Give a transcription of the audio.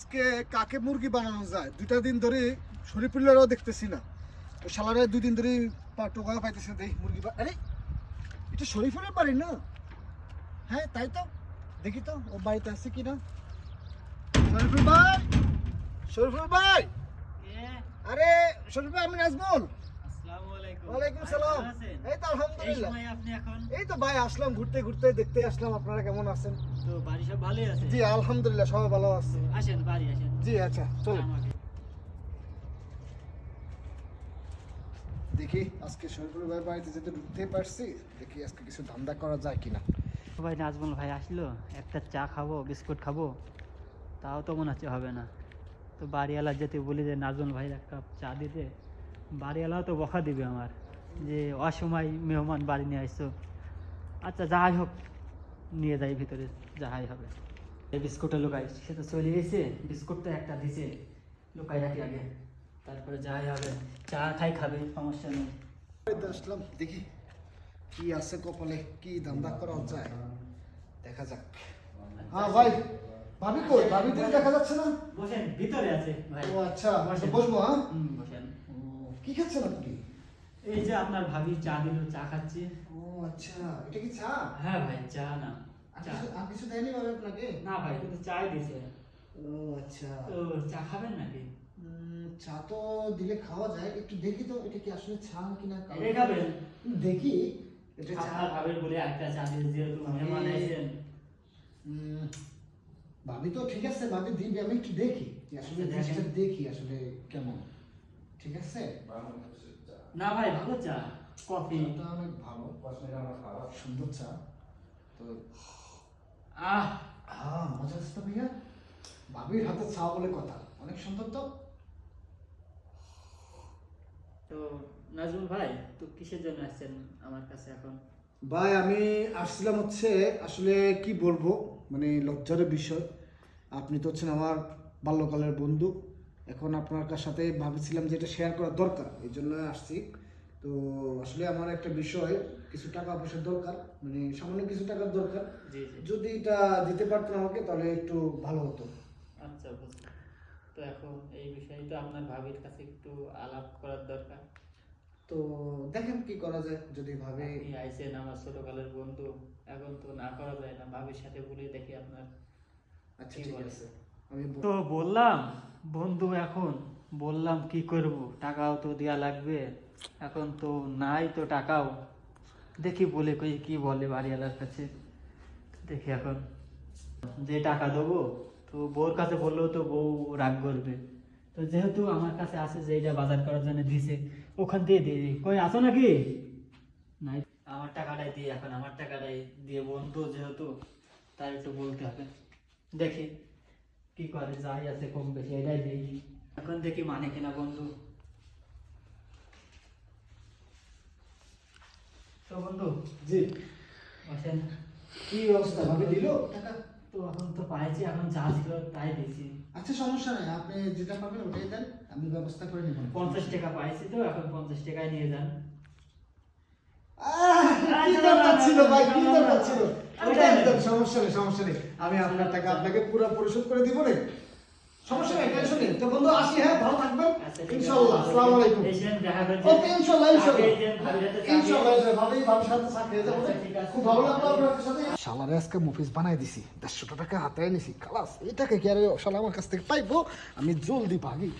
আজকে কাকে মুরগি বানানো যায় দুইটা দিন ধরে শরীফুল্লাহরাও দেখতেছি না, তো শালারে 2 দিন ধরে টোকা পাইতেছি না। দেখি মুরগি আরে এটা শরীফুলের বাড়ি না? হ্যাঁ তাই তো, দেখি তো ও বাড়িতে আছে কিনা। শরীফুল ভাই, শরীফুল ভাই, আরে শরীফুল ভাই, আমি নাজমুল। ওয়ালাইকুম সালাম। এই তো আলহামদুলিল্লাহ। এই তো ভাই আসলাম ঘুরতে ঘুরতে, দেখতে আসলাম আপনারা কেমন আছেন। তো বাড়ি সব ভালোই আছে? জি আলহামদুলিল্লাহ, সবাই ভালো আছে। আসেন বাড়ি আসেন। জি আচ্ছা চলো দেখি আজকে শরীফুল ভাই বাড়িতে যেতে ঢুকতে পারছি, দেখি আজকে কিছু ধান্দা করা যায় কিনা। ভাই নাজমুল ভাই আসলো, একটা চা খাবো বিস্কুট খাবো, তাও তো মনে হচ্ছে হবে না। তো বাড়িওয়ালা যেতে বলি যে নাজমুল ভাই এক কাপ চা দিতে, বাড়িওয়ালাও তো বকা দিবে আমার যে অসময় মেহমান বাড়ি নিয়ে আসছো। আচ্ছা যাই হোক, নিয়ে যাই ভিতরে, যাই হবে। এই বিস্কুটটা লুকাই, সে তো চলে গেছে, বিস্কুটটা একটা দিছে, লুকাই রাখি আগে, তারপরে যাই হবে। চা খাই খাবে, সমস্যা নেই। বাড়িতে আসলাম, দেখি কি আছে কপালে, কি ধান্দা করা যায়, দেখা যাক। হ্যাঁ ভাই, ভাবি কই? ভাবি তো দেখা যাচ্ছে না। বসেন, ভিতরে আছে ভাই। ও আচ্ছা, বসেন। বসবো। হ্যাঁ বসেন। কি খাচ্ছেন আপনি? এই যে আপনার ভাবি চা দিল, চা খাচ্ছি। ও আচ্ছা, এটা কি চা? হ্যাঁ ভাই, চা না চা। আর কিছু দেয়নি ভাবে আপনাকে? না ভাই, কিন্তু চাই দিছে। ও আচ্ছা, তো চা খাবেন নাকি? চা তো দিলে খাওয়া যায়, একটু দেখি তো এটা কি আসলে চা কিনা। এটাই খাবেন? দেখি এটা চা আপনার ভাবের বলে একটা চা দিয়ে, যেহেতু মেহমান আইছেন। ভাবি তো ঠিক আছে, ভাবি দিবি, আমি একটু দেখি যে আসলে আচ্ছা, জিনিসটা দেখেন। দেখি আসলে কেমন। ঠিক আছে, না ভাই, ভালো চা, কফি। চাটা অনেক ভালো, সুন্দর চা তো। আহ হ্যাঁ মজা আছে তো ভাইয়া, ভাবির হাতে চা বলে কথা, অনেক সুন্দর তো। তো নাজমুল ভাই, তো কিসের জন্য আসছেন আমার কাছে এখন? ভাই আমি আসছিলাম হচ্ছে, আসলে কি বলবো, মানে লজ্জার বিষয়। আপনি তো হচ্ছেন আমার বাল্যকালের বন্ধু, এখন আপনার সাথে ভাবছিলাম যে এটা শেয়ার করা দরকার, এই জন্য আসছি। তো আসলে আমার একটা বিষয়, কিছু টাকা পয়সার দরকার, মানে সামান্য কিছু টাকার দরকার। জি জি। যদি এটা দিতে পারতেন আমাকে তাহলে একটু ভালো হতো। আচ্ছা বুঝলাম। তো এখন এই বিষয়ে তো আপনার ভাবির কাছে একটু আলাপ করার দরকার। তো দেখেন কি করা যায়, যদি ভাবে। আপনি আইছেন আমার ছোটকালের বন্ধু, এখন তো না করা যায় না, ভাবির সাথে বলে দেখি আপনার। আচ্ছা কি ঠিক বলে? আছে, আমি তো বললাম বন্ধু, এখন বললাম কি করব, টাকাও তো দেয়া লাগবে, এখন তো নাই তো টাকাও। দেখি বলে কই কি বলে বাড়িওয়ালার কাছে, দেখি এখন যে টাকা দেবো, তো বউর কাছে বললেও তো বউ রাগ করবে। তো যেহেতু আমার কাছে আছে, যে এটা বাজার করার জন্য দিছে, ওখান দিয়ে দিয়ে দিই। কই আছো নাকি? নাই, আমার টাকাটাই দিয়ে, এখন আমার টাকাটাই দিয়ে, বন্ধু যেহেতু তার একটু বলতে হবে। দেখি কি করে, যাই আছে কম বেশি এটাই দিই, এখন দেখি মানে কিনা বন্ধু। তো বন্ধু জি। বসেন। কি অবস্থা, ভাবে দিল টাকা? তো এখন তো পাইছি, এখন যা ছিল তাই দিয়েছি। আচ্ছা সমস্যা নাই, আপনি যেটা পাবেন ওটাই দেন, আমি ব্যবস্থা করে নিব। 50 টাকা পাইছি, তো এখন 50 টাকায় নিয়ে যান। কি দরকার ছিল ভাই, কি দরকার ছিল? সমস্যা নেই, সমস্যা নেই, আমি আপনার টাকা আপনাকে পুরো পরিশোধ করে দিব রে, সমস্যা নেই, টেনশন নেই। তো বন্ধু আসি, হ্যাঁ ভালো থাকবেন ইনশাআল্লাহ। আসসালামু আলাইকুম। এসেন, দেখা করতে। ওকে ইনশাআল্লাহ, ইনশাআল্লাহ আগে যেন ভাবির হাতে চা ইনশাআল্লাহ, দিয়ে- ভালোই ভালো সাথে সাথে যাব। আচ্ছা, ঠিক আছে। খুব ভালো লাগলো আপনার সাথে। শালারে আজকে মুফিস বানাই দিছি, 150 টাকা হাতে নিছি, খালাস এই টাকা কি আর শালা আমার কাছ থেকে পাইবো? আমি জলদি ভাগি।